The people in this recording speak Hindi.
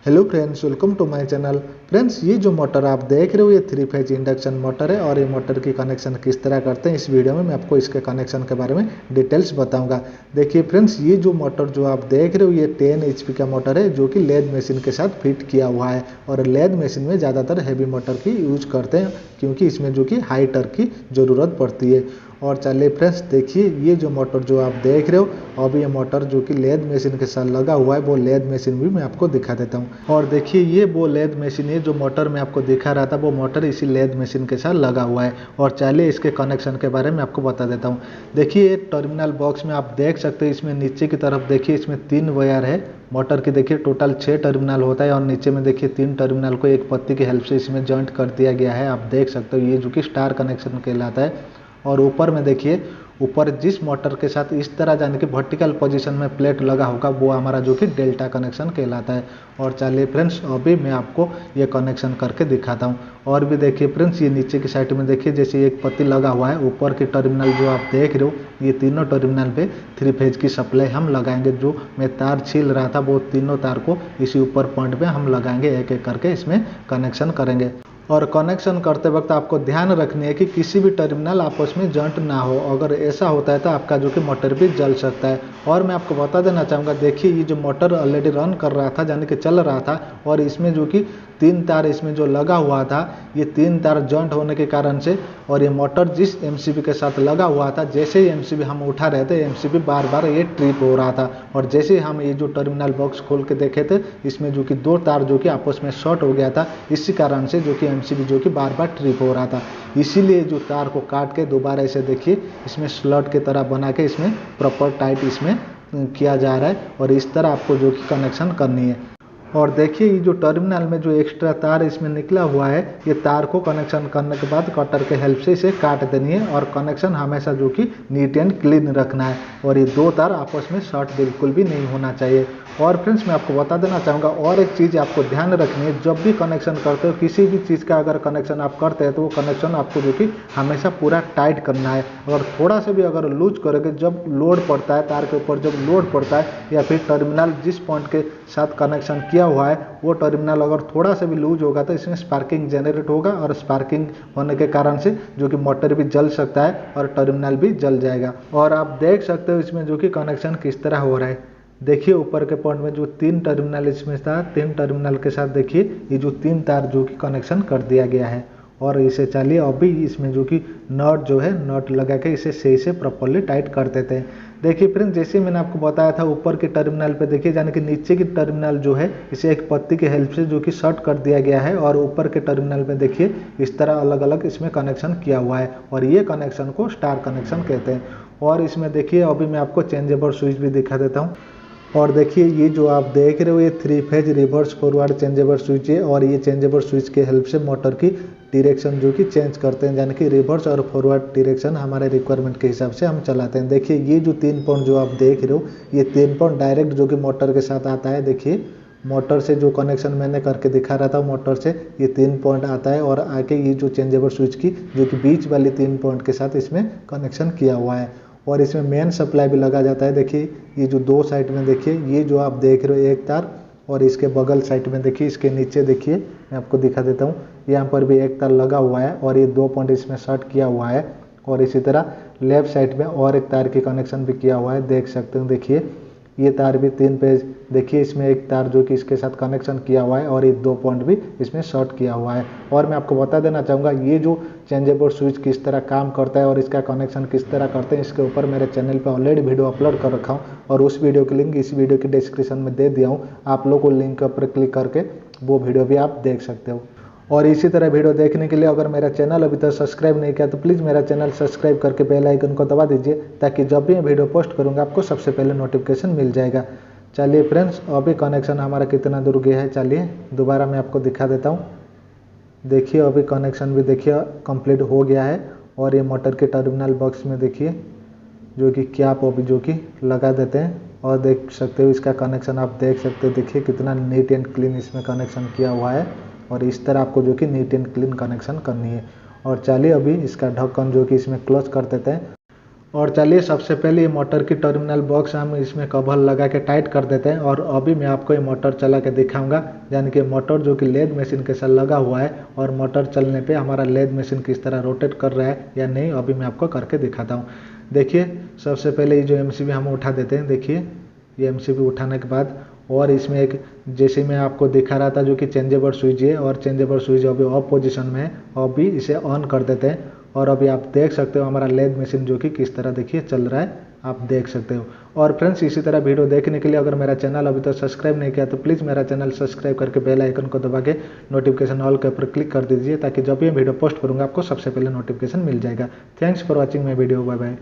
Hello friends, welcome to my channel. Friends, ये जो मोटर आप देख रहे हो ये 3 फेज इंडक्शन मोटर है और ये मोटर की कनेक्शन किस तरह करते हैं इस वीडियो में मैं आपको इसके कनेक्शन के बारे में डिटेल्स बताऊंगा। देखिए फ्रेंड्स, ये जो मोटर जो आप देख रहे हो ये 10 HP का मोटर है जो कि लेद मशीन के साथ फिट किया हुआ है। और लेद मशीन में ज़्यादातर हैवी मोटर की यूज करते हैं क्योंकि इसमें जो कि हाई टॉर्क की ज़रूरत पड़ती है। और चलिए फ्रेंड्स, देखिए ये जो मोटर जो आप देख रहे हो अब ये मोटर जो कि लेद मशीन के साथ लगा हुआ है वो लेद मशीन भी मैं आपको दिखा देता हूँ। और देखिए ये वो लेद मशीन है जो मोटर में आपको दिखा रहा था, वो मोटर इसी लेद मशीन के साथ लगा हुआ है। और चलिए इसके कनेक्शन के बारे में आपको बता देता हूँ। देखिए टर्मिनल बॉक्स में आप देख सकते हो, इसमें नीचे की तरफ देखिए इसमें 3 वायर है मोटर की। देखिए टोटल 6 टर्मिनल होता है और नीचे में देखिए 3 टर्मिनल को एक पत्ती की हेल्प से इसमें जॉइंट कर दिया गया है। आप देख सकते हो ये जो कि स्टार कनेक्शन कहलाता है। और ऊपर में देखिए ऊपर जिस मोटर के साथ इस तरह जाने की वर्टिकल पोजीशन में प्लेट लगा होगा वो हमारा जो कि डेल्टा कनेक्शन कहलाता है। और चलिए फ्रेंड्स अभी मैं आपको ये कनेक्शन करके दिखाता हूँ। और भी देखिए फ्रेंड्स, ये नीचे की साइड में देखिए जैसे एक पत्ती लगा हुआ है, ऊपर की टर्मिनल जो आप देख रहे हो ये तीनों टर्मिनल पे 3 फेज की सप्लाई हम लगाएंगे। जो मैं तार छील रहा था वो तीनों तार को इसी ऊपर पॉइंट पे हम लगाएंगे, एक एक करके इसमें कनेक्शन करेंगे। और कनेक्शन करते वक्त आपको ध्यान रखनी है कि किसी भी टर्मिनल आपस में जॉइंट ना हो। अगर ऐसा होता है तो आपका जो कि मोटर भी जल सकता है। और मैं आपको बता देना चाहूँगा, देखिए ये जो मोटर ऑलरेडी रन कर रहा था यानी कि चल रहा था और इसमें जो कि 3 तार इसमें जो लगा हुआ था ये 3 तार जॉइंट होने के कारण से और ये मोटर जिस एमसीबी के साथ लगा हुआ था जैसे ही एमसीबी हम उठा रहे थे एमसीबी बार बार ये ट्रिप हो रहा था। और जैसे हम ये जो टर्मिनल बॉक्स खोल के देखे थे इसमें जो कि 2 तार जो कि आपस में शॉर्ट हो गया था, इसी कारण से जो कि एमसीबी जो कि बार बार ट्रिप हो रहा था। इसीलिए जो तार को काट के दोबारा इसे देखिए इसमें स्लॉट की तरह बना के इसमें प्रॉपर टाइट इसमें किया जा रहा है और इस तरह आपको जो कि कनेक्शन करनी है। और देखिए ये जो टर्मिनल में जो एक्स्ट्रा तार इसमें निकला हुआ है ये तार को कनेक्शन करने के बाद कटर के हेल्प से इसे काट देनी है और कनेक्शन हमेशा जो कि नीट एंड क्लीन रखना है। और ये 2 तार आपस में शॉर्ट बिल्कुल भी नहीं होना चाहिए। और फ्रेंड्स मैं आपको बता देना चाहूँगा और एक चीज़ आपको ध्यान रखनी है, जब भी कनेक्शन करते हो किसी भी चीज़ का अगर कनेक्शन आप करते हैं तो वो कनेक्शन आपको जो कि हमेशा पूरा टाइट करना है। अगर थोड़ा सा भी अगर लूज करोगे, जब लोड पड़ता है तार के ऊपर, जब लोड पड़ता है या फिर टर्मिनल जिस पॉइंट के साथ कनेक्शन किया हुआ है वो टर्मिनल अगर थोड़ा सा भी लूज होगा तो इसमें स्पार्किंग जनरेट होगा और स्पार्किंग होने के कारण से जो कि मोटर भी जल सकता है और टर्मिनल भी जल जाएगा। और आप देख सकते हो इसमें जो कि कनेक्शन किस तरह हो रहा है। देखिए ऊपर के पॉइंट में जो 3 टर्मिनल इसमें था, 3 टर्मिनल के साथ देखिए ये जो 3 तार जो कि कनेक्शन कर दिया गया है। और इसे चलिए अभी इसमें जो कि नट जो है नट लगा के इसे सही से प्रॉपर्ली टाइट कर देते हैं। देखिए फ्रेंड्स, जैसे मैंने आपको बताया था ऊपर के टर्मिनल पे देखिए यानी कि नीचे की टर्मिनल जो है इसे एक पत्ती के हेल्प से जो कि शॉर्ट कर दिया गया है और ऊपर के टर्मिनल में देखिए इस तरह अलग अलग इसमें कनेक्शन किया हुआ है और ये कनेक्शन को स्टार कनेक्शन कहते हैं। और इसमें देखिए अभी मैं आपको चेंजेबल स्विच भी दिखा देता हूँ। और देखिए ये जो आप देख रहे हो ये 3 phase reverse forward changeable switch है और ये चेंजेबल स्विच के हेल्प से मोटर की डायरेक्शन जो कि चेंज करते हैं, यानी कि रिवर्स और फॉरवर्ड डायरेक्शन हमारे रिक्वायरमेंट के हिसाब से हम चलाते हैं। देखिए ये जो 3 पॉइंट जो आप देख रहे हो ये 3 पॉइंट डायरेक्ट जो कि मोटर के साथ आता है। देखिए मोटर से जो कनेक्शन मैंने करके दिखा रहा था मोटर से ये 3 पॉइंट आता है और आके ये जो चेंजेबल स्विच की जो कि बीच वाली 3 पॉइंट के साथ इसमें कनेक्शन किया हुआ है। और इसमें मेन सप्लाई भी लगा जाता है। देखिए ये जो 2 साइड में देखिए ये जो आप देख रहे हो एक तार और इसके बगल साइड में देखिए इसके नीचे देखिए मैं आपको दिखा देता हूँ, यहाँ पर भी एक तार लगा हुआ है और ये 2 पॉइंट इसमें शॉर्ट किया हुआ है। और इसी तरह लेफ्ट साइड में और एक तार की कनेक्शन भी किया हुआ है, देख सकते हो। देखिए ये तार भी 3 पेज देखिए इसमें एक तार जो कि इसके साथ कनेक्शन किया हुआ है और ये 2 पॉइंट भी इसमें शॉर्ट किया हुआ है। और मैं आपको बता देना चाहूँगा ये जो चेंजेबल स्विच किस तरह काम करता है और इसका कनेक्शन किस तरह करते हैं इसके ऊपर मेरे चैनल पर ऑलरेडी वीडियो अपलोड कर रखा हूँ और उस वीडियो की लिंक इस वीडियो की डिस्क्रिप्शन में दे दिया हूँ। आप लोग को लिंक पर क्लिक करके वो वीडियो भी आप देख सकते हो। और इसी तरह वीडियो देखने के लिए अगर मेरा चैनल अभी तक सब्सक्राइब नहीं किया तो प्लीज़ मेरा चैनल सब्सक्राइब करके बेल आइकन को दबा दीजिए ताकि जब भी मैं वीडियो पोस्ट करूँगा आपको सबसे पहले नोटिफिकेशन मिल जाएगा। चलिए फ्रेंड्स अभी कनेक्शन हमारा कितना दूर गया है, चलिए दोबारा मैं आपको दिखा देता हूँ। देखिए अभी कनेक्शन भी देखिए कंप्लीट हो गया है और ये मोटर के टर्मिनल बॉक्स में देखिए जो कि कैप अभी जो कि लगा देते हैं और देख सकते हो इसका कनेक्शन आप देख सकते हो। देखिए कितना नीट एंड क्लीन इसमें कनेक्शन किया हुआ है और इस तरह आपको जो कि नीट एंड क्लीन कनेक्शन करनी है। और चलिए अभी इसका ढक्कन जो कि इसमें क्लोज कर देते हैं। और चलिए सबसे पहले ये मोटर की टर्मिनल बॉक्स हम इसमें कवर लगा के टाइट कर देते हैं और अभी मैं आपको ये मोटर चला के दिखाऊंगा, यानी कि मोटर जो कि लेद मशीन के साथ लगा हुआ है और मोटर चलने पे हमारा लेद मशीन किस तरह रोटेट कर रहा है या नहीं, अभी मैं आपको करके दिखाता हूँ। देखिए सबसे पहले ये जो एमसीबी हम उठा देते हैं। देखिए ये एमसीबी उठाने के बाद और इसमें एक जैसे मैं आपको दिखा रहा था जो कि चेंजेबल स्विच है और चेंजेबल स्विच अभी ऑफ पोजीशन में है, अभी इसे ऑन कर देते हैं और अभी आप देख सकते हो हमारा लेद मशीन जो कि किस तरह देखिए चल रहा है, आप देख सकते हो। और फ्रेंड्स इसी तरह वीडियो देखने के लिए अगर मेरा चैनल अभी तक सब्सक्राइब नहीं किया तो प्लीज़ मेरा चैनल सब्सक्राइब करके बेल आइकन को दबा के नोटिफिकेशन ऑल के ऊपर क्लिक कर दीजिए, ताकि जब भी वीडियो पोस्ट करूँगा आपको सबसे पहले नोटिफिकेशन मिल जाएगा। Thanks for watching my video, bye bye.